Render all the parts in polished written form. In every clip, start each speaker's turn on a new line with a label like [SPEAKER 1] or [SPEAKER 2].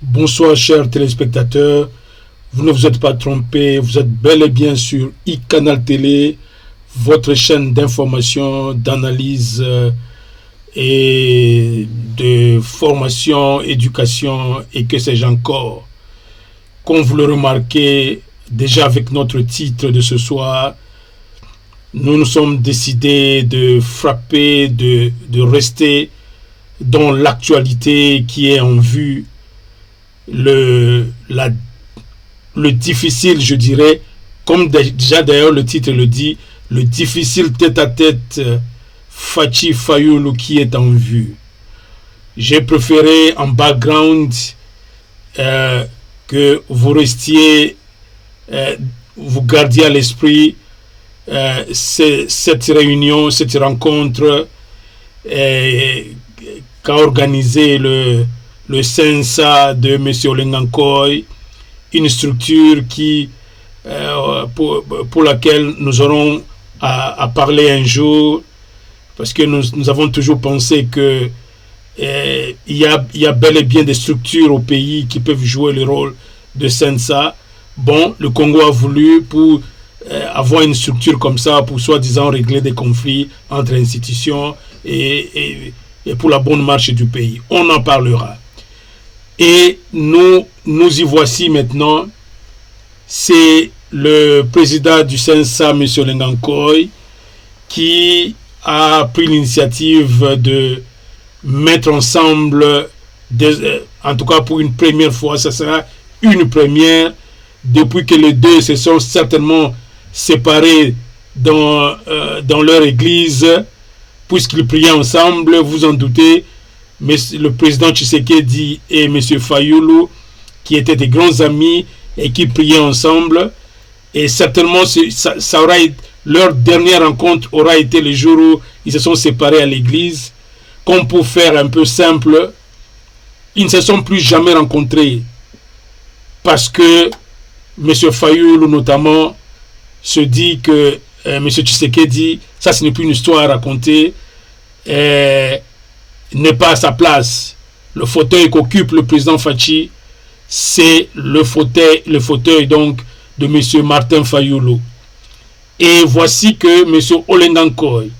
[SPEAKER 1] Bonsoir chers téléspectateurs, vous ne vous êtes pas trompés, vous êtes bel et bien sur iCanal Télé, votre chaîne d'information, d'analyse et de formation, éducation et que sais-je encore. Comme vous le remarquez déjà avec notre titre de ce soir, nous nous sommes décidés de frapper, de rester dans l'actualité qui est en vue, le difficile, je dirais, comme déjà d'ailleurs le titre le dit, le difficile tête-à-tête Fachi Fayulu qui est en vue. J'ai préféré en background que vous restiez, vous gardiez à l'esprit cette réunion, cette rencontre qu'a organisé le CENSA de M. Olengankoy, une structure qui, pour laquelle nous aurons à parler un jour, parce que nous avons toujours pensé que il y a bel et bien des structures au pays qui peuvent jouer le rôle de CENSA. Bon, le Congo a voulu pour avoir une structure comme ça, pour soi-disant régler des conflits entre institutions et pour la bonne marche du pays. On en parlera. Et nous y voici maintenant. C'est le président du CENSA, M. Olengankoy, qui a pris l'initiative de mettre ensemble, en tout cas pour une première fois, ça sera une première, depuis que les deux se sont certainement séparés dans leur église, puisqu'ils priaient ensemble, vous en doutez. Mais le président Tshisekedi et M. Fayulu, qui étaient des grands amis et qui priaient ensemble, et certainement ça aura été, leur dernière rencontre aura été le jour où ils se sont séparés à l'église. Comme pour faire un peu simple, ils ne se sont plus jamais rencontrés parce que M. Fayulu notamment se dit que M. Tshisekedi, ça ce n'est plus une histoire à raconter, n'est pas à sa place. Le fauteuil qu'occupe le président Fachi, c'est le fauteuil donc de M. Martin Fayulu. Et voici que M. Olengankoy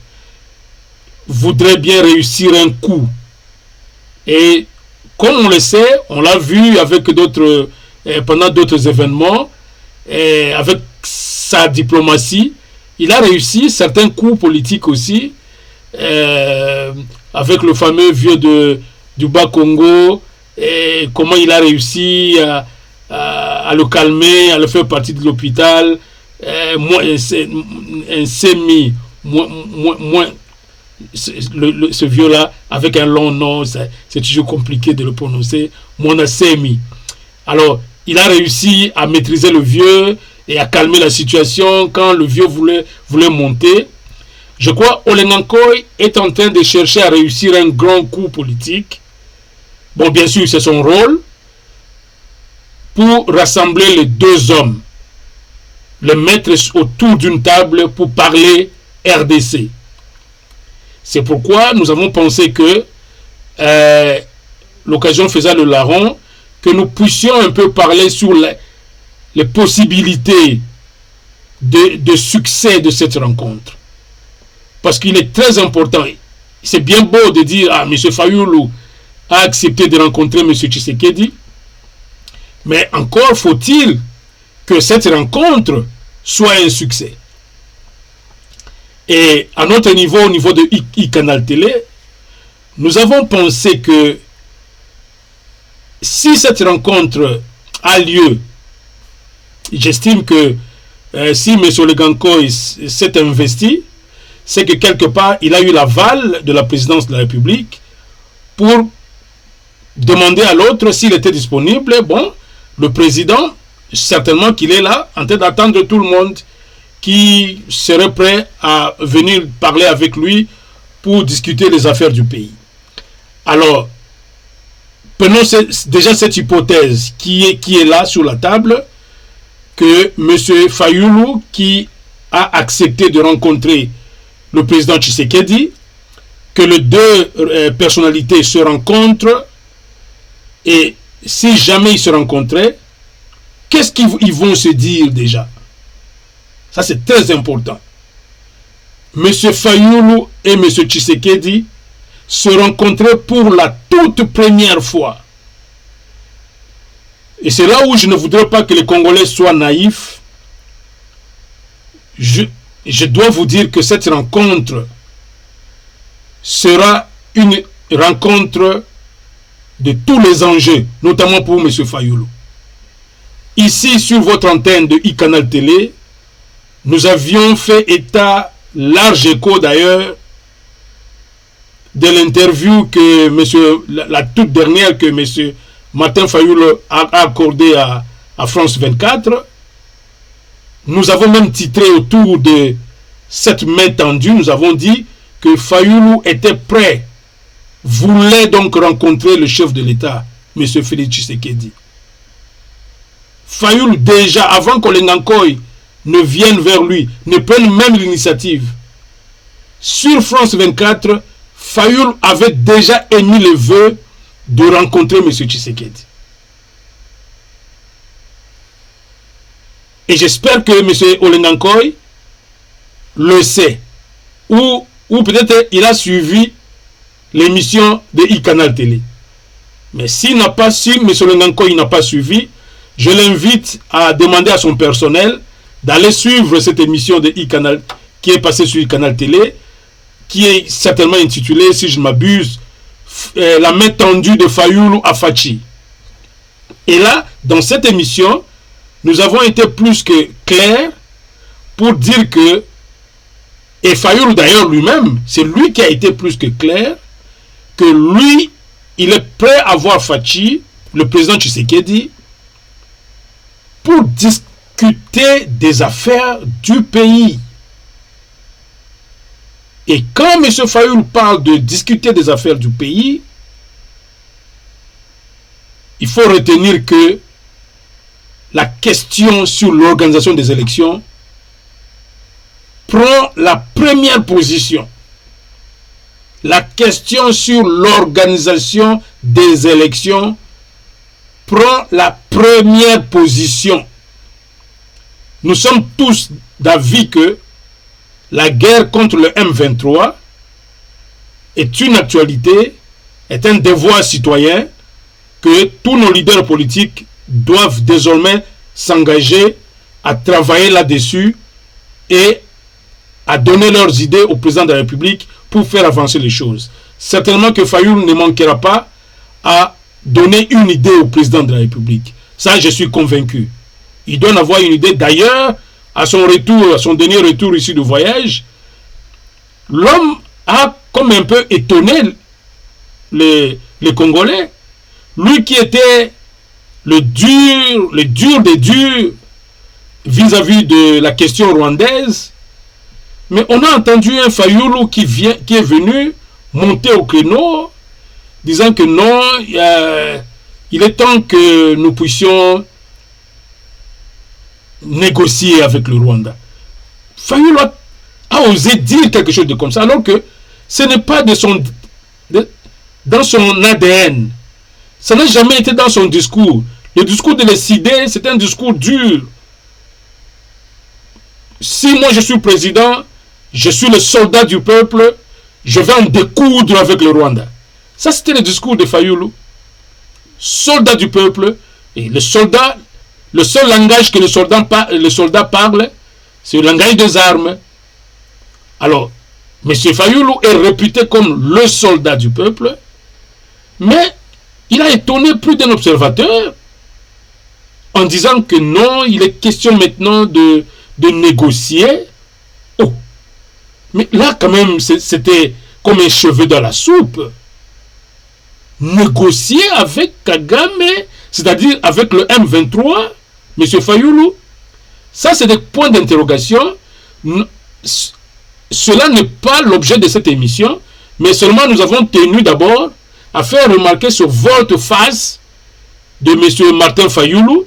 [SPEAKER 1] voudrait bien réussir un coup. Et comme on le sait, on l'a vu avec d'autres, pendant d'autres événements, avec sa diplomatie, il a réussi certains coups politiques aussi, avec le fameux vieux du Bas-Congo, et comment il a réussi à le calmer, à le faire partie de l'hôpital, un semi, ce vieux-là, avec un long nom, c'est toujours compliqué de le prononcer, Monasemi. Alors, il a réussi à maîtriser le vieux et à calmer la situation quand le vieux voulait monter. Je crois Olengankoy est en train de chercher à réussir un grand coup politique. Bon, bien sûr, c'est son rôle pour rassembler les deux hommes, les mettre autour d'une table pour parler RDC. C'est pourquoi nous avons pensé que l'occasion faisait le larron, que nous puissions un peu parler sur les possibilités de succès de cette rencontre. Parce qu'il est très important. C'est bien beau de dire « Ah, M. Fayulu a accepté de rencontrer M. Tshisekedi », mais encore faut-il que cette rencontre soit un succès. Et à notre niveau, au niveau de iCanal Télé, nous avons pensé que si cette rencontre a lieu, j'estime que si M. Olengankoy s'est investi, c'est que quelque part, il a eu l'aval de la présidence de la République pour demander à l'autre s'il était disponible. Bon, le président, certainement qu'il est là, en train d'attendre tout le monde qui serait prêt à venir parler avec lui pour discuter des affaires du pays. Alors, prenons déjà cette hypothèse qui est là sur la table, que M. Fayulu, qui a accepté de rencontrer le président Tshisekedi, que les deux personnalités se rencontrent et si jamais ils se rencontraient, qu'est-ce qu'ils vont se dire déjà? Ça, c'est très important. M. Fayulu et M. Tshisekedi se rencontraient pour la toute première fois. Et c'est là où je ne voudrais pas que les Congolais soient naïfs. Je dois vous dire que cette rencontre sera une rencontre de tous les enjeux, notamment pour M. Fayulu. Ici, sur votre antenne de e-Canal Télé, nous avions fait état, large écho d'ailleurs, de l'interview que la toute dernière que M. Martin Fayulu a accordée à France 24. Nous avons même titré autour de cette main tendue, nous avons dit que Fayulu était prêt, voulait donc rencontrer le chef de l'État, M. Félix Tshisekedi. Fayulu, déjà, avant que les Ngankoy ne viennent vers lui, ne prennent même l'initiative. Sur France 24, Fayulu avait déjà émis le vœu de rencontrer M. Tshisekedi. Et j'espère que M. Olengankoy le sait. Ou peut-être il a suivi l'émission de e-Canal Télé. Mais s'il n'a pas su, M. Olengankoy n'a pas suivi, je l'invite à demander à son personnel d'aller suivre cette émission de e-Canal qui est passée sur e-Canal Télé, qui est certainement intitulée, si je ne m'abuse, La main tendue de Fayulu à Fachi. Et là, dans cette émission, nous avons été plus que clairs pour dire que, et Fayulu d'ailleurs lui-même, c'est lui qui a été plus que clair, que lui, il est prêt à voir Fachi, le président Tshisekedi, pour discuter des affaires du pays. Et quand M. Fayulu parle de discuter des affaires du pays, il faut retenir que la question sur l'organisation des élections prend la première position. La question sur l'organisation des élections prend la première position. Nous sommes tous d'avis que la guerre contre le M23 est une actualité, est un devoir citoyen que tous nos leaders politiques doivent désormais s'engager à travailler là-dessus et à donner leurs idées au président de la République pour faire avancer les choses. Certainement que Fayulu ne manquera pas à donner une idée au président de la République. Ça, je suis convaincu. Il doit en avoir une idée. D'ailleurs, à son retour, à son dernier retour ici de voyage, l'homme a comme un peu étonné les Congolais. Lui qui était le dur des durs vis-à-vis de la question rwandaise, mais on a entendu un Fayulu qui est venu monter au créneau, disant que non, il est temps que nous puissions négocier avec le Rwanda. Fayulu a osé dire quelque chose de comme ça, alors que ce n'est pas dans son ADN. Ça n'a jamais été dans son discours. Le discours de l'ECD, c'est un discours dur. Si moi je suis président, je suis le soldat du peuple, je vais en découdre avec le Rwanda. Ça, c'était le discours de Fayulu. Soldat du peuple, et le seul langage que le soldat parle, c'est le langage des armes. Alors, M. Fayulu est réputé comme le soldat du peuple, mais il a étonné plus d'un observateur en disant que non, il est question maintenant de négocier. Oh, mais là quand même, c'était comme un cheveu dans la soupe. Négocier avec Kagame, c'est-à-dire avec le M23, M. Fayulu, ça c'est des points d'interrogation. Cela n'est pas l'objet de cette émission, mais seulement nous avons tenu d'abord à faire remarquer ce volte-face de M. Martin Fayulu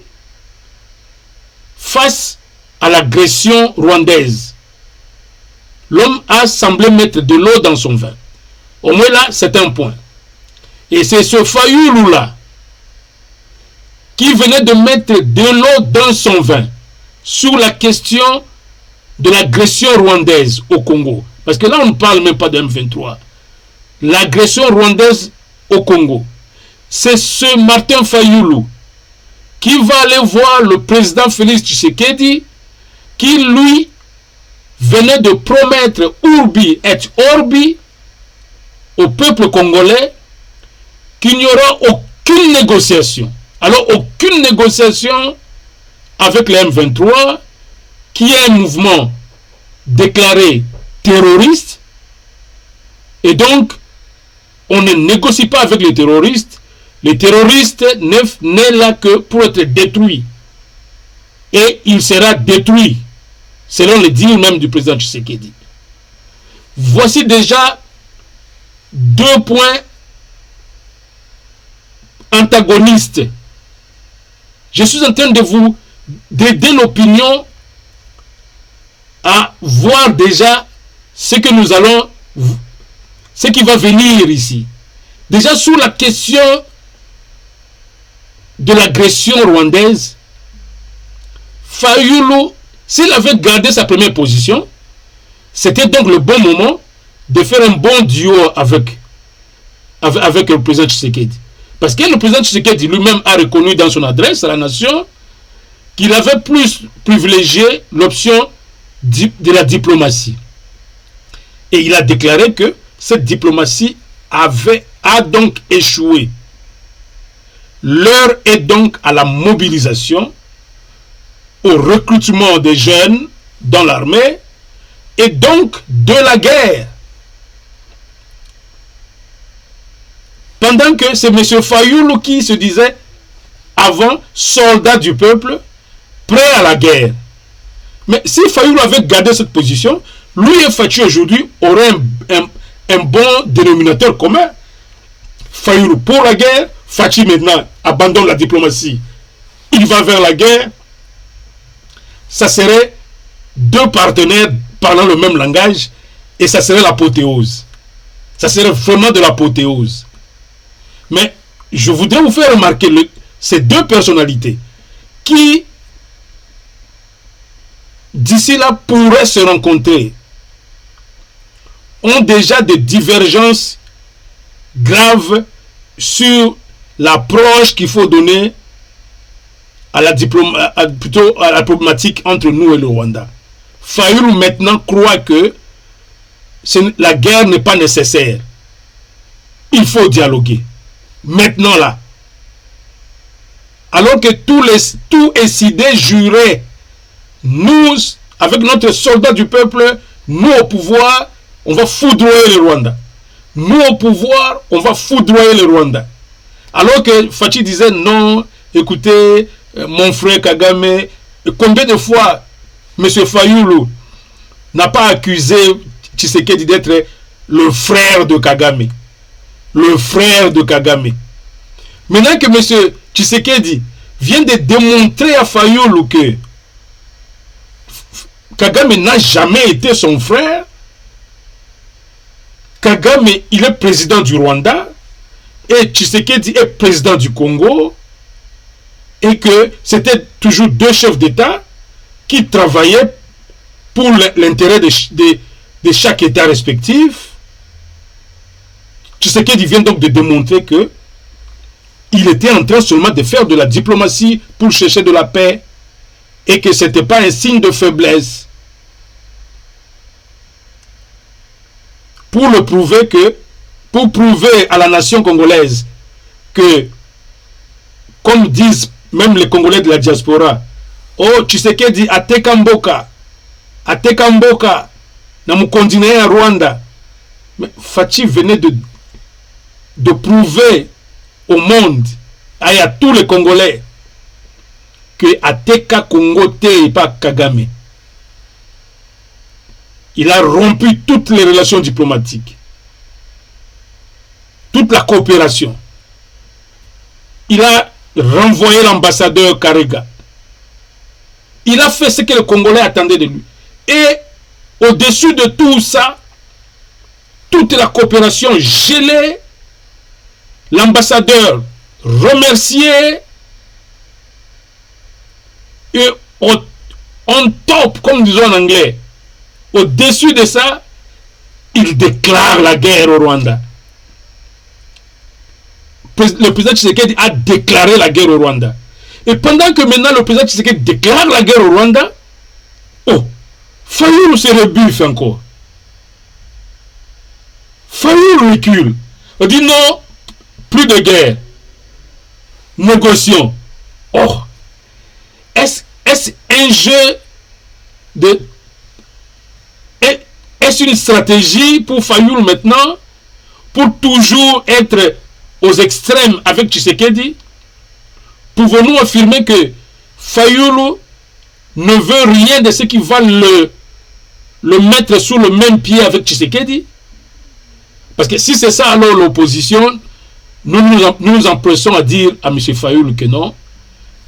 [SPEAKER 1] face à l'agression rwandaise. L'homme a semblé mettre de l'eau dans son vin. Au moins là, c'est un point. Et c'est ce Fayulu-là qui venait de mettre de l'eau dans son vin sur la question de l'agression rwandaise au Congo. Parce que là, on ne parle même pas de M23. L'agression rwandaise au Congo. C'est ce Martin Fayulu qui va aller voir le président Félix Tshisekedi, qui lui venait de promettre Urbi et Orbi au peuple congolais qu'il n'y aura aucune négociation. Alors, aucune négociation avec le M23, qui est un mouvement déclaré terroriste, et donc, on ne négocie pas avec les terroristes. Les terroristes n'est là que pour être détruits. Et il sera détruit, selon les dires même du président Tshisekedi. Voici déjà 2 points antagonistes. Je suis en train de vous d'aider l'opinion à voir déjà ce que nous allons, ce qui va venir ici. Déjà sur la question de l'agression rwandaise, Fayulu, s'il avait gardé sa première position, c'était donc le bon moment de faire un bon duo avec le président Tshisekedi. Parce que le président Tshisekedi lui-même a reconnu dans son adresse à la nation qu'il avait plus privilégié l'option de la diplomatie. Et il a déclaré que cette diplomatie a donc échoué. L'heure est donc à la mobilisation, au recrutement des jeunes dans l'armée et donc de la guerre. Pendant que c'est M. Fayulu qui se disait avant soldat du peuple, prêt à la guerre. Mais si Fayulu avait gardé cette position, lui et Fachi aujourd'hui auraient un bon dénominateur commun. Fayulu pour la guerre, Fachi maintenant abandonne la diplomatie. Il va vers la guerre. Ça serait 2 partenaires parlant le même langage et ça serait l'apothéose. Ça serait vraiment de l'apothéose. Mais je voudrais vous faire remarquer ces 2 personnalités qui, d'ici là, pourraient se rencontrer, ont déjà des divergences graves sur l'approche qu'il faut donner à la problématique entre nous et le Rwanda. Fayulu maintenant croit que la guerre n'est pas nécessaire. Il faut dialoguer. Maintenant là. Alors que tout est sidé, juré. Nous, avec notre soldat du peuple, nous au pouvoir, on va foudroyer le Rwanda. Nous au pouvoir, on va foudroyer le Rwanda. Alors que Fachi disait non, écoutez, mon frère Kagame, combien de fois M. Fayulu n'a pas accusé Tshisekedi d'être le frère de Kagame. Le frère de Kagame. Maintenant que M. Tshisekedi vient de démontrer à Fayulu que Kagame n'a jamais été son frère, Kagame, il est président du Rwanda, et Tshisekedi est président du Congo, et que c'était toujours 2 chefs d'État qui travaillaient pour l'intérêt de chaque État respectif. Tshisekedi vient donc de démontrer que il était en train seulement de faire de la diplomatie pour chercher de la paix et que ce n'était pas un signe de faiblesse. Pour prouver à la nation congolaise que, comme disent même les Congolais de la diaspora, oh, Tshisekedi ateka mboka, na mukondine à Rwanda. Mais Fachi venait de prouver au monde, et à tous les Congolais, que ateka Congo te et pas Kagame. Il a rompu toutes les relations diplomatiques, toute la coopération. Il a renvoyé l'ambassadeur Karega. Il a fait ce que les Congolais attendaient de lui. Et au-dessus de tout ça, toute la coopération gelée, l'ambassadeur remercié Et on top, comme disons en anglais, au-dessus de ça, il déclare la guerre au Rwanda. Le président Tshisekedi a déclaré la guerre au Rwanda. Et pendant que maintenant le président Tshisekedi déclare la guerre au Rwanda, oh, Fayoulou se rebuffe encore. Fayoulou recule. On dit non, plus de guerre. Négocions. Oh, est-ce un jeu de... Est-ce une stratégie pour Fayoulou maintenant pour toujours être aux extrêmes avec Tshisekedi? Pouvons-nous affirmer que Fayoulou ne veut rien de ce qui va le mettre sous le même pied avec Tshisekedi? Parce que si c'est ça, alors l'opposition, nous nous empressons à dire à M. Fayoulou que non.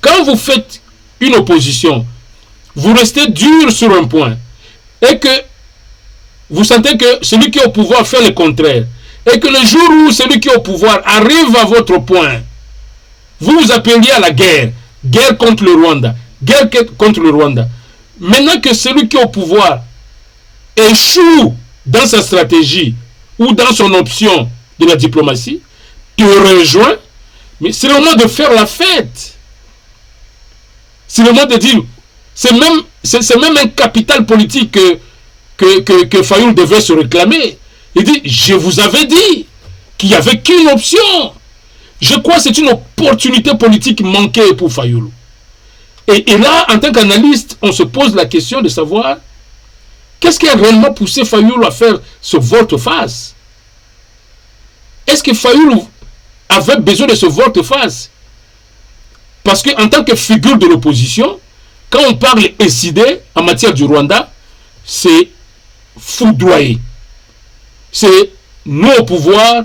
[SPEAKER 1] Quand vous faites une opposition, vous restez dur sur un point, et que vous sentez que celui qui est au pouvoir fait le contraire, et que le jour où celui qui est au pouvoir arrive à votre point, vous vous appeliez à la guerre, guerre contre le Rwanda, guerre contre le Rwanda. Maintenant que celui qui est au pouvoir échoue dans sa stratégie ou dans son option de la diplomatie, te rejoint, mais c'est le moment de faire la fête. C'est le moment de dire, c'est même un capital politique que Fayoulou devait se réclamer. Il dit, je vous avais dit qu'il n'y avait qu'une option. Je crois que c'est une opportunité politique manquée pour Fayoulou. Et là, en tant qu'analyste, on se pose la question de savoir qu'est-ce qui a réellement poussé Fayoulou à faire ce volte-face. Est-ce que Fayoulou avait besoin de ce volte-face? Parce qu'en tant que figure de l'opposition, quand on parle incident en matière du Rwanda, c'est foudroyer. C'est nous au pouvoir,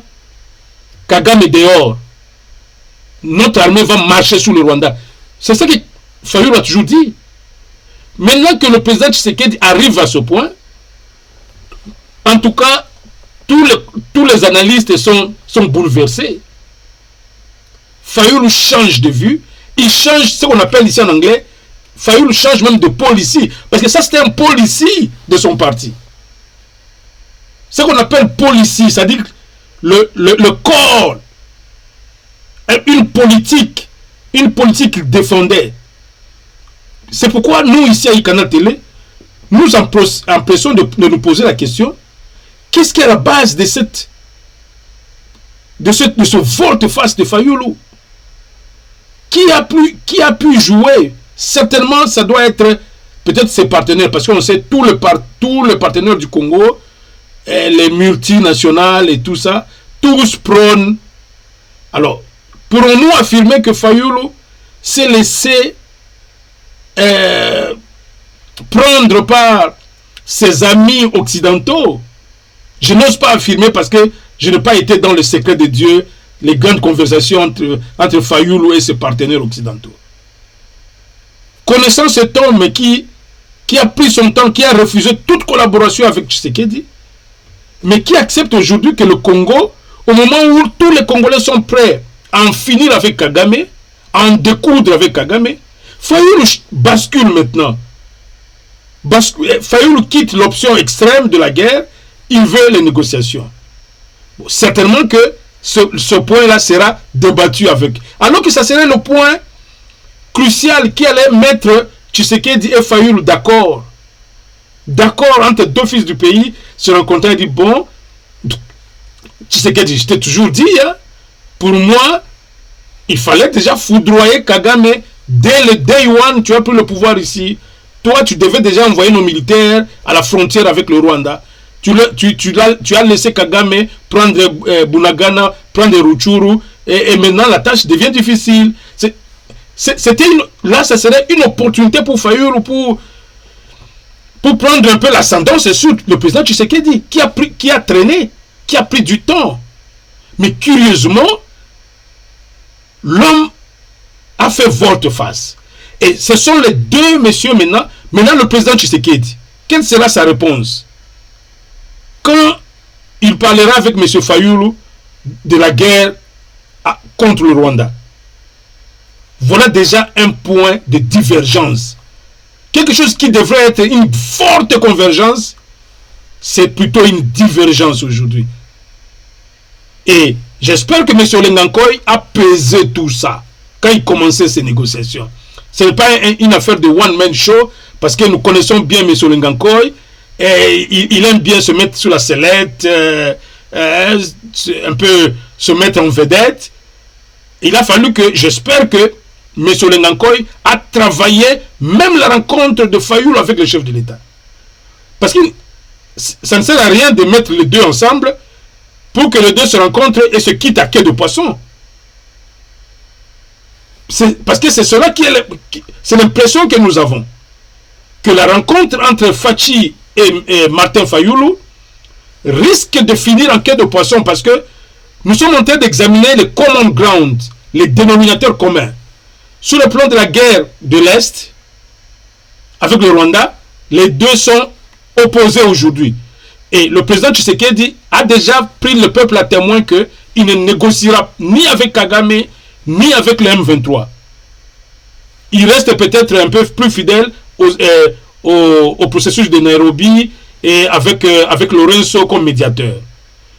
[SPEAKER 1] Kagame dehors. Notre armée va marcher sur le Rwanda. C'est ça que Fayoulou a toujours dit. Maintenant que le président Tshisekedi arrive à ce point, en tout cas, tous les analystes sont bouleversés. Fayoulou change de vue. Il change ce qu'on appelle ici en anglais, Fayoulou change même de pôle ici. Parce que ça, c'était un pôle ici de son parti. Ce qu'on appelle pôle ici, c'est-à-dire le corps, une politique qu'il défendait. C'est pourquoi nous, ici à Canal Télé, nous empressons de nous poser la question, qu'est-ce qui est à la base de ce volte-face de Fayoulou? Qui a pu jouer? Certainement, ça doit être peut-être ses partenaires, parce qu'on sait tous les partenaires du Congo, les multinationales et tout ça, tous prônent. Alors, pourrons-nous affirmer que Fayoulou s'est laissé prendre par ses amis occidentaux? Je n'ose pas affirmer parce que je n'ai pas été dans le secret de Dieu, les grandes conversations entre Fayoulou et ses partenaires occidentaux. Connaissant cet homme qui a pris son temps, qui a refusé toute collaboration avec Tshisekedi, mais qui accepte aujourd'hui que le Congo, au moment où tous les Congolais sont prêts à en finir avec Kagame, à en découdre avec Kagame, Fayoulou bascule maintenant. Fayoulou quitte l'option extrême de la guerre, il veut les négociations. Bon, certainement que ce point-là sera débattu avec. Alors que ça serait le point crucial qui allait mettre Tshisekedi et Fayoulou d'accord. D'accord entre deux fils du pays, se rencontrer et dire, bon, Tshisekedi, je t'ai toujours dit, hein, pour moi, il fallait déjà foudroyer Kagame dès le day one, tu as pris le pouvoir ici. Toi, tu devais déjà envoyer nos militaires à la frontière avec le Rwanda. Tu as laissé Kagame prendre Bunagana, prendre Rutshuru, et maintenant la tâche devient difficile. Là, ça serait une opportunité pour Fayoulou pour prendre un peu l'ascendance sur le président Tshisekedi, qui a traîné, qui a pris du temps. Mais curieusement, l'homme a fait volte-face. Et ce sont les deux messieurs maintenant. Maintenant, le président Tshisekedi, quelle sera sa réponse? Quand il parlera avec M. Fayoulou de la guerre contre le Rwanda, Voilà déjà un point de divergence. Quelque chose qui devrait être une forte convergence, c'est plutôt une divergence aujourd'hui. Et j'espère que M. Lengankoy a pesé tout ça quand il commençait ces négociations. Ce n'est pas une affaire de one-man show, parce que nous connaissons bien M. Lengankoy, et il aime bien se mettre sur la sellette, un peu se mettre en vedette. Il a fallu que, j'espère que M. Lengankoy a travaillé même la rencontre de Fayoulou avec le chef de l'État. Parce que ça ne sert à rien de mettre les deux ensemble pour que les deux se rencontrent et se quittent à queue de poisson. Parce que c'est cela c'est l'impression que nous avons. Que la rencontre entre Fachi et Martin Fayoulou risque de finir en queue de poisson, parce que nous sommes en train d'examiner les common ground, les dénominateurs communs. Sur le plan de la guerre de l'Est, avec le Rwanda, les deux sont opposés aujourd'hui. Et le président Tshisekedi a déjà pris le peuple à témoin qu'il ne négociera ni avec Kagame, ni avec le M23. Il reste peut-être un peu plus fidèle au processus de Nairobi et avec Lorenzo comme médiateur.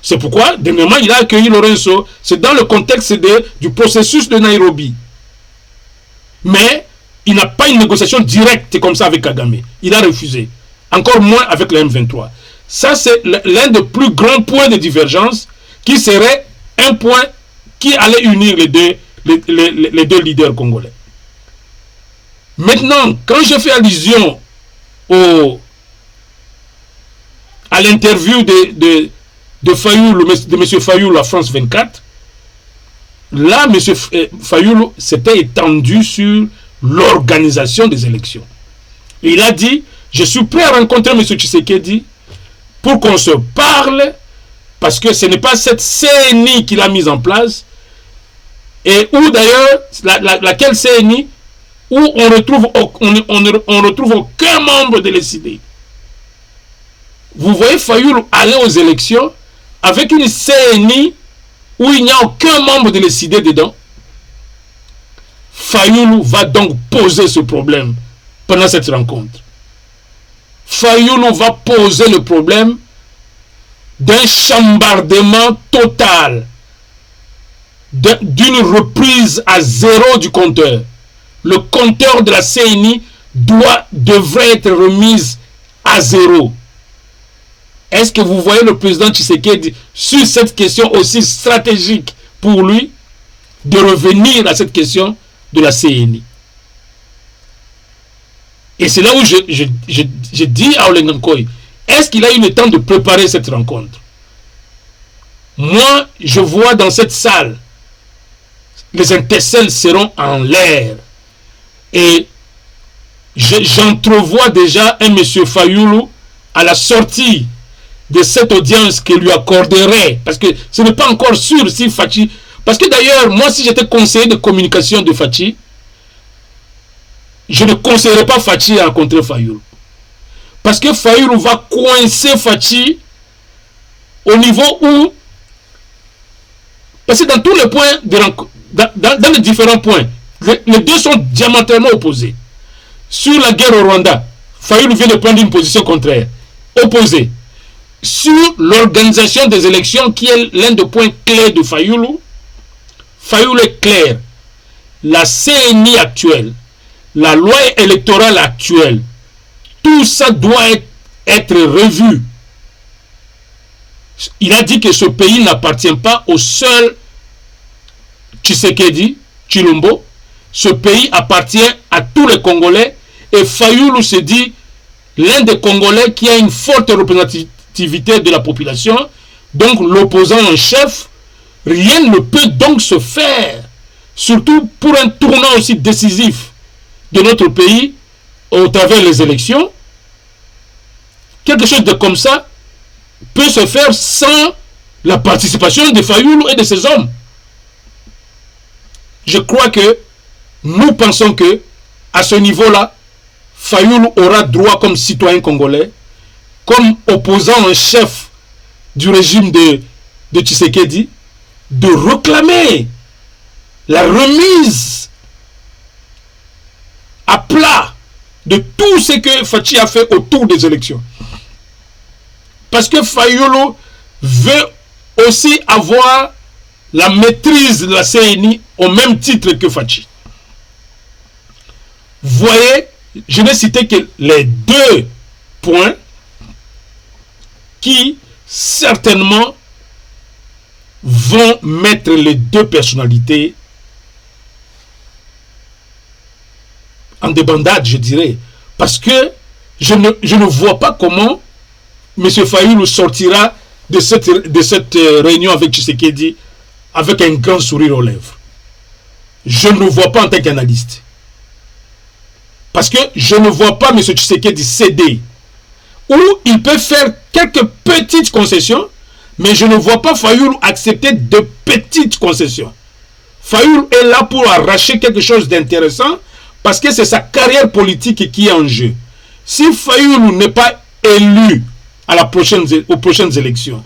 [SPEAKER 1] C'est pourquoi, dernièrement, il a accueilli Lorenzo. C'est dans le contexte du processus de Nairobi. Mais il n'a pas une négociation directe comme ça avec Kagame. Il a refusé. Encore moins avec le M23. Ça, c'est l'un des plus grands points de divergence, qui serait un point qui allait unir les deux leaders congolais. Maintenant, quand je fais allusion à l'interview de Fayoulou, de M. Fayoulou à France 24, là, M. Fayoulou s'était étendu sur l'organisation des élections. Et il a dit, je suis prêt à rencontrer M. Tshisekedi pour qu'on se parle, parce que ce n'est pas cette CNI qu'il a mise en place, et où d'ailleurs, laquelle CNI, où on retrouve aucun membre de l'ECD. Vous voyez Fayoulou aller aux élections avec une CNI où il n'y a aucun membre de l'ECD dedans. Fayoulou va donc poser ce problème pendant cette rencontre. Fayoulou va poser le problème d'un chambardement total, d'une reprise à zéro du compteur. Le compteur de la CNI devrait être remis à zéro. Est-ce que vous voyez le président Tshisekedi sur cette question aussi stratégique pour lui, de revenir à cette question de la CNI? Et c'est là où je dis à Olengankoy, est-ce qu'il a eu le temps de préparer cette rencontre? Moi, je vois dans cette salle, les intercelles seront en l'air. Et j'entrevois déjà un monsieur Fayoulou à la sortie de cette audience qu'il lui accorderait. Parce que ce n'est pas encore sûr si Fachi... Parce que d'ailleurs, moi, si j'étais conseiller de communication de Fachi, je ne conseillerais pas Fachi à rencontrer Fayoulou. Parce que Fayoulou va coincer Fachi au niveau où... Parce que dans tous les points, dans les différents points, les deux sont diamétralement opposés. Sur la guerre au Rwanda, Fayoulou vient de prendre une position contraire, opposée. Sur l'organisation des élections, qui est l'un des points clés de Fayoulou, Fayoulou est clair. La CNI actuelle, la loi électorale actuelle, tout ça doit être revu. Il a dit que ce pays n'appartient pas au seul Tshisekedi, Chilombo. Ce pays appartient à tous les Congolais. Et Fayoulou se dit l'un des Congolais qui a une forte représentativité de la population. Donc l'opposant en chef, rien ne peut donc se faire. Surtout pour un tournant aussi décisif de notre pays au travers des élections. Quelque chose de comme ça peut se faire sans la participation de Fayoulou et de ses hommes. Je crois que nous pensons que à ce niveau-là, Fayoulou aura droit comme citoyen congolais, comme opposant en chef du régime de Tshisekedi, de réclamer la remise de tout ce que Fachi a fait autour des élections. Parce que Fayulu veut aussi avoir la maîtrise de la CENI au même titre que Fachi. Vous voyez, je n'ai cité que les deux points qui certainement vont mettre les deux personnalités en débandade, je dirais. Parce que je ne vois pas comment M. Fayulu sortira de cette réunion avec Tshisekedi avec un grand sourire aux lèvres. Je ne le vois pas en tant qu'analyste. Parce que je ne vois pas M. Tshisekedi céder. Ou il peut faire quelques petites concessions, mais je ne vois pas Fayulu accepter de petites concessions. Fayulu est là pour arracher quelque chose d'intéressant parce que c'est sa carrière politique qui est en jeu. Si Fayulu n'est pas élu aux prochaines élections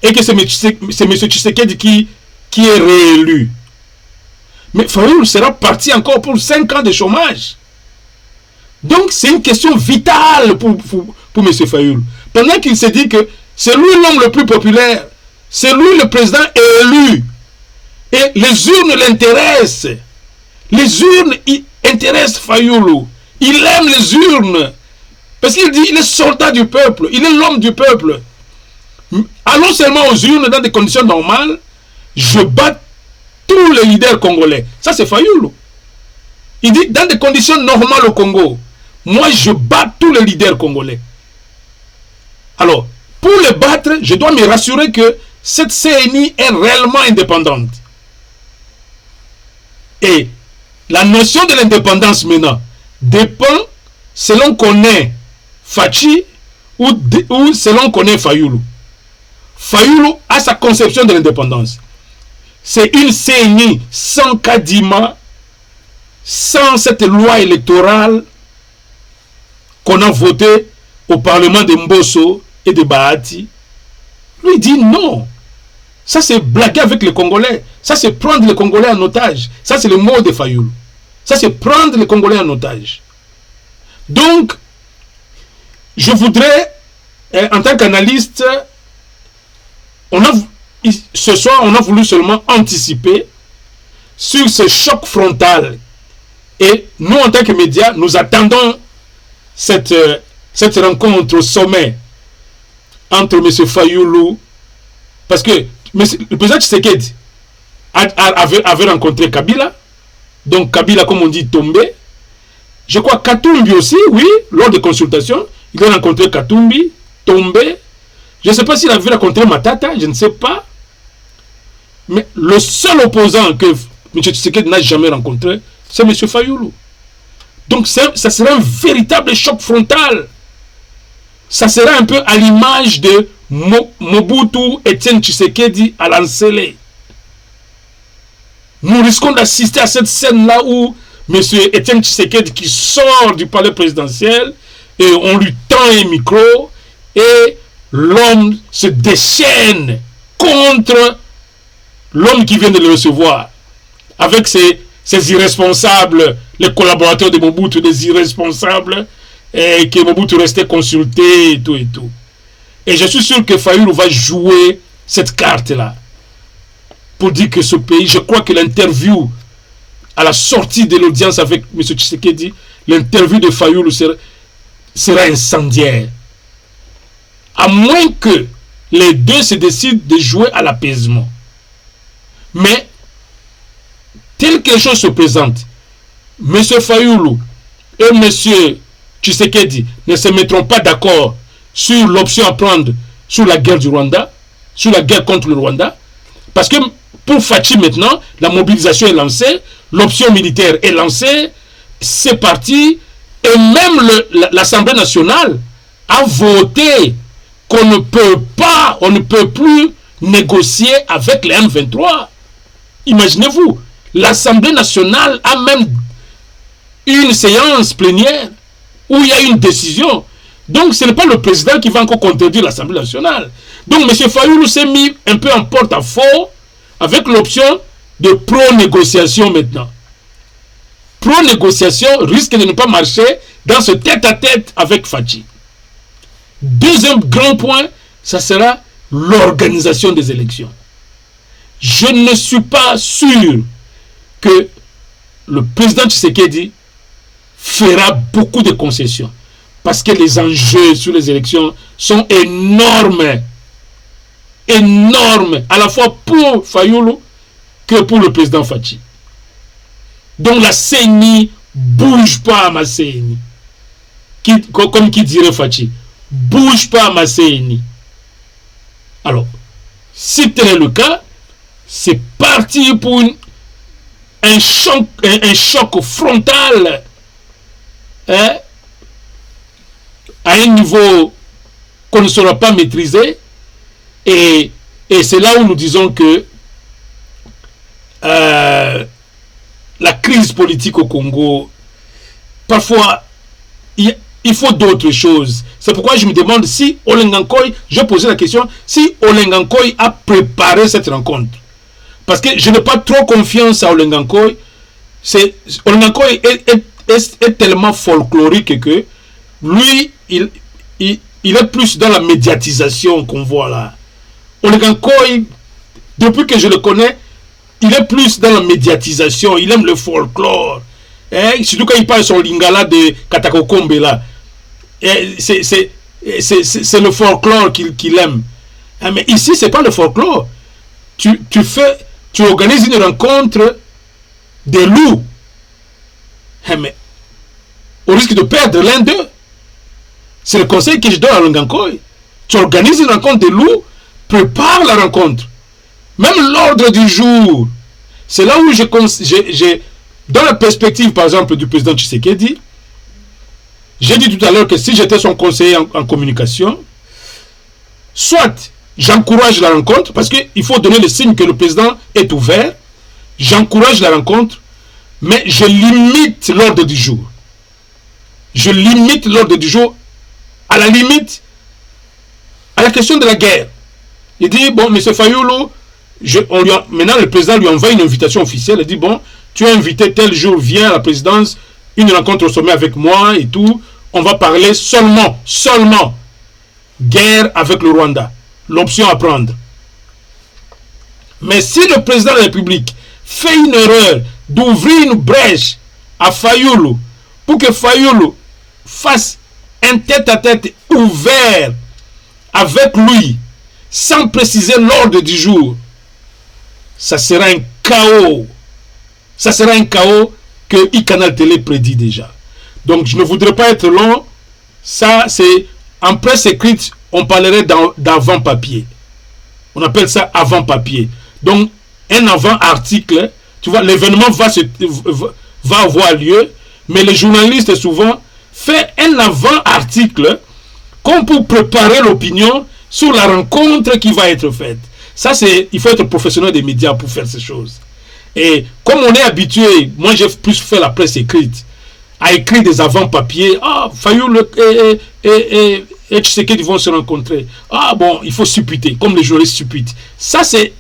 [SPEAKER 1] et que c'est M. Tshisekedi qui est réélu, mais Fayulu sera parti encore pour 5 ans de chômage. Donc c'est une question vitale pour M. Fayulu. Pendant qu'il se dit que c'est lui l'homme le plus populaire, c'est lui le président élu, et les urnes l'intéressent. Les urnes intéressent Fayulu. Il aime les urnes. Parce qu'il dit il est soldat du peuple, il est l'homme du peuple. Allons seulement aux urnes dans des conditions normales, je bats tous les leaders congolais. Ça c'est Fayulu. Il dit dans des conditions normales au Congo, moi je bats tous les leaders congolais. Alors, pour les battre, je dois me rassurer que cette CENI est réellement indépendante. Et la notion de l'indépendance maintenant dépend selon qu'on est Fachi ou selon qu'on est Fayulu. Fayulu a sa conception de l'indépendance. C'est une CENI sans Kadima, sans cette loi électorale qu'on a votée au Parlement de Mbosso et de Bahati. Lui dit non. Ça c'est blaguer avec les Congolais. Ça c'est prendre les Congolais en otage. Ça c'est le mot de Fayulu. Ça c'est prendre les Congolais en otage. Donc, je voudrais, en tant qu'analyste, ce soir on a voulu seulement anticiper sur ce choc frontal. Et nous en tant que médias, nous attendons cette rencontre au sommet entre M. Fayulu, parce que le président Tshisekedi avait rencontré Kabila, donc Kabila, comme on dit, tombé. Je crois Katumbi aussi, oui, lors des consultations, il a rencontré Katumbi, tombé. Je ne sais pas s'il avait rencontré Matata, je ne sais pas. Mais le seul opposant que M. Tshisekedi n'a jamais rencontré, c'est M. Fayulu. Donc ça serait un véritable choc frontal. Ça serait un peu à l'image de Mobutu Etienne Tshisekedi à l'Ansele. Nous risquons d'assister à cette scène-là où M. Etienne Tshisekedi qui sort du palais présidentiel et on lui tend un micro et l'homme se déchaîne contre l'homme qui vient de le recevoir avec ces irresponsables, les collaborateurs de Mobutu, des irresponsables et que Mobutu restait consulté et tout et tout. Et je suis sûr que Fayulu va jouer cette carte-là pour dire que ce pays, je crois que l'interview à la sortie de l'audience avec M. Tshisekedi, l'interview de Fayulu sera incendiaire. À moins que les deux se décident de jouer à l'apaisement. Mais, tel que les choses se présentent, M. Fayulu et M. Tshisekedi ne se mettront pas d'accord sur l'option à prendre sur la guerre du Rwanda, sur la guerre contre le Rwanda, parce que pour Fachi maintenant, la mobilisation est lancée, l'option militaire est lancée, c'est parti, et même l'Assemblée nationale a voté qu'on ne peut plus négocier avec les M23. Imaginez-vous, l'Assemblée nationale a même une séance plénière où il y a une décision. Donc ce n'est pas le président qui va encore contredire l'Assemblée nationale. Donc M. Fayulu s'est mis un peu en porte-à-faux avec l'option de pro-négociation maintenant. pro-négociation risque de ne pas marcher dans ce tête-à-tête avec Fachi. Deuxième grand point, ça sera l'organisation des élections. Je ne suis pas sûr que le président Tshisekedi fera beaucoup de concessions parce que les enjeux sur les élections sont énormes. Énormes, à la fois pour Fayulu que pour le président Fachi. Donc la CENI bouge pas à ma CENI. Comme qui dirait Fachi, bouge pas à ma CENI. Alors, si tel est le cas, c'est parti pour un choc frontal, hein, à un niveau qu'on ne saura pas maîtriser. Et c'est là où nous disons que la crise politique au Congo, parfois, il faut d'autres choses. C'est pourquoi je me demande si Olenga Nkoy, je posais la question, si Olenga Nkoy a préparé cette rencontre. Parce que je n'ai pas trop confiance à Olenga Nkoy. Olenga Nkoy est tellement folklorique que lui, il est plus dans la médiatisation qu'on voit là. Olenga Nkoy, depuis que je le connais, il est plus dans la médiatisation, il aime le folklore. Surtout quand il parle son lingala de Katakokombe là. C'est le folklore qu'il aime. Mais ici, c'est pas le folklore. Tu organises une rencontre des loups. Mais au risque de perdre l'un d'eux. C'est le conseil que je donne à Olenga Nkoy. Tu organises une rencontre des loups, prépare la rencontre. Même l'ordre du jour. C'est là où dans la perspective, par exemple, du président Tshisekedi, j'ai dit tout à l'heure que si j'étais son conseiller en communication, soit j'encourage la rencontre, parce qu'il faut donner le signe que le président est ouvert, j'encourage la rencontre, mais je limite l'ordre du jour. Je limite l'ordre du jour à la limite à la question de la guerre. Il dit, bon, M. Fayulu, maintenant le président lui envoie une invitation officielle. Il dit, bon, tu es invité tel jour, viens à la présidence, une rencontre au sommet avec moi et tout. On va parler seulement guerre avec le Rwanda. L'option à prendre. Mais si le président de la République fait une erreur d'ouvrir une brèche à Fayulu pour que Fayulu fasse un tête-à-tête ouvert avec lui, sans préciser l'ordre du jour, ça sera un chaos. Ça sera un chaos que iCanal Télé prédit déjà. Donc je ne voudrais pas être long. Ça, c'est en presse écrite, on parlerait d'avant-papier. On appelle ça avant-papier. Donc un avant-article, tu vois, l'événement va avoir lieu, mais les journalistes souvent font un avant-article comme pour préparer l'opinion sur la rencontre qui va être faite. Ça, il faut être professionnel des médias pour faire ces choses. Et comme on est habitué, moi j'ai plus fait la presse écrite, à écrire des avant-papiers. Ah, Fayulu et Tshisekedi vont se rencontrer. Ah bon, il faut supputer, comme les journalistes supputent. Ça, c'est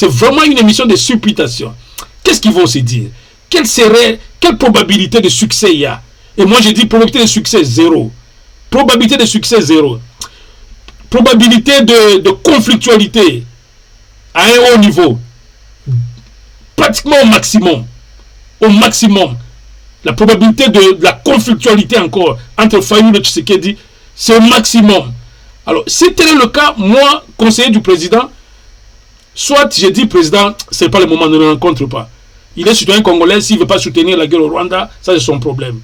[SPEAKER 1] vraiment une émission de supputation. Qu'est-ce qu'ils vont se dire? Quelle probabilité de succès il y a? Et moi j'ai dit probabilité de succès zéro. Probabilité de succès zéro. Probabilité de conflictualité à un haut niveau. Pratiquement au maximum. Au maximum. La probabilité de la conflictualité encore entre Fayulu et Tshisekedi, c'est au maximum. Alors, si tel est le cas, moi, conseiller du président, soit j'ai dit, président, ce n'est pas le moment, ne le rencontre pas. Il est citoyen congolais, s'il ne veut pas soutenir la guerre au Rwanda, ça c'est son problème.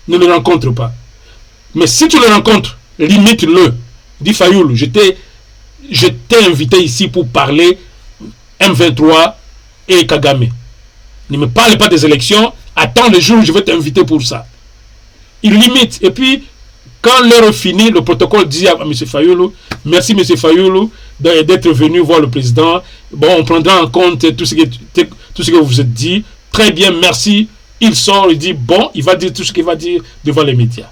[SPEAKER 1] Ne le rencontre pas. Mais si tu le rencontres, limite-le. Dis Fayulu, je t'ai invité ici pour parler M23 et Kagame. Ne me parle pas des élections, attends le jour où je vais t'inviter pour ça. Il limite. Et puis, quand l'heure est finie, le protocole dit à M. Fayulu, merci M. Fayulu d'être venu voir le président. Bon, on prendra en compte tout ce que vous vous êtes dit. Très bien, merci. Il sort, il dit, bon, il va dire tout ce qu'il va dire devant les médias.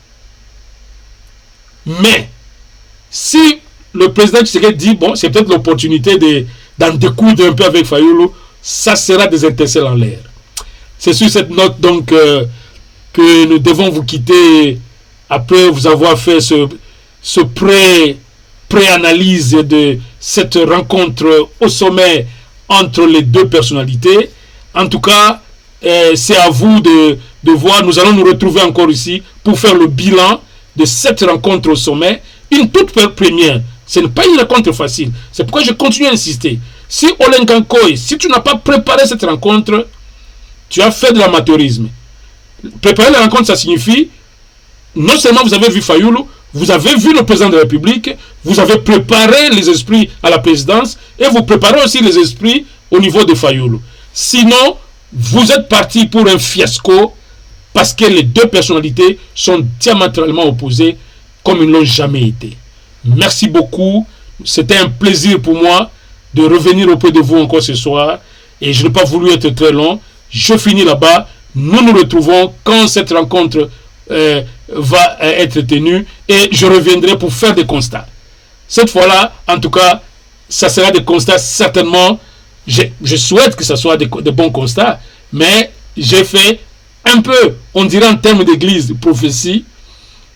[SPEAKER 1] Mais, si le président Tshisekedi dit, bon, c'est peut-être l'opportunité d'en découdre un peu avec Fayulu, ça sera des étincelles en l'air. C'est sur cette note donc que nous devons vous quitter après vous avoir fait ce pré-analyse de cette rencontre au sommet entre les deux personnalités. En tout cas, c'est à vous de voir. Nous allons nous retrouver encore ici pour faire le bilan de cette rencontre au sommet. Une toute première. Ce n'est pas une rencontre facile. C'est pourquoi je continue à insister. Si Olenga Nkoy, si tu n'as pas préparé cette rencontre, tu as fait de l'amateurisme. Préparer la rencontre, ça signifie, non seulement vous avez vu Fayulu, vous avez vu le président de la République, vous avez préparé les esprits à la présidence, et vous préparez aussi les esprits au niveau de Fayulu. Sinon, vous êtes parti pour un fiasco, parce que les deux personnalités sont diamétralement opposées, comme ils ne l'ont jamais été. Merci beaucoup. C'était un plaisir pour moi de revenir auprès de vous encore ce soir. Et je n'ai pas voulu être très long. Je finis là-bas. Nous nous retrouvons quand cette rencontre va être tenue. Et je reviendrai pour faire des constats. Cette fois-là, en tout cas, ça sera des constats certainement. Je souhaite que ce soit de bons constats. Mais j'ai fait un peu, on dirait en termes d'église, prophétie.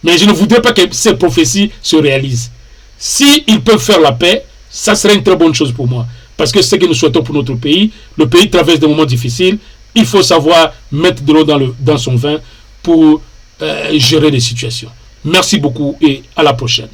[SPEAKER 1] Mais je ne voudrais pas que ces prophéties se réalisent. S'ils peuvent faire la paix, ça serait une très bonne chose pour moi. Parce que c'est ce que nous souhaitons pour notre pays. Le pays traverse des moments difficiles. Il faut savoir mettre de l'eau dans son vin pour gérer les situations. Merci beaucoup et à la prochaine.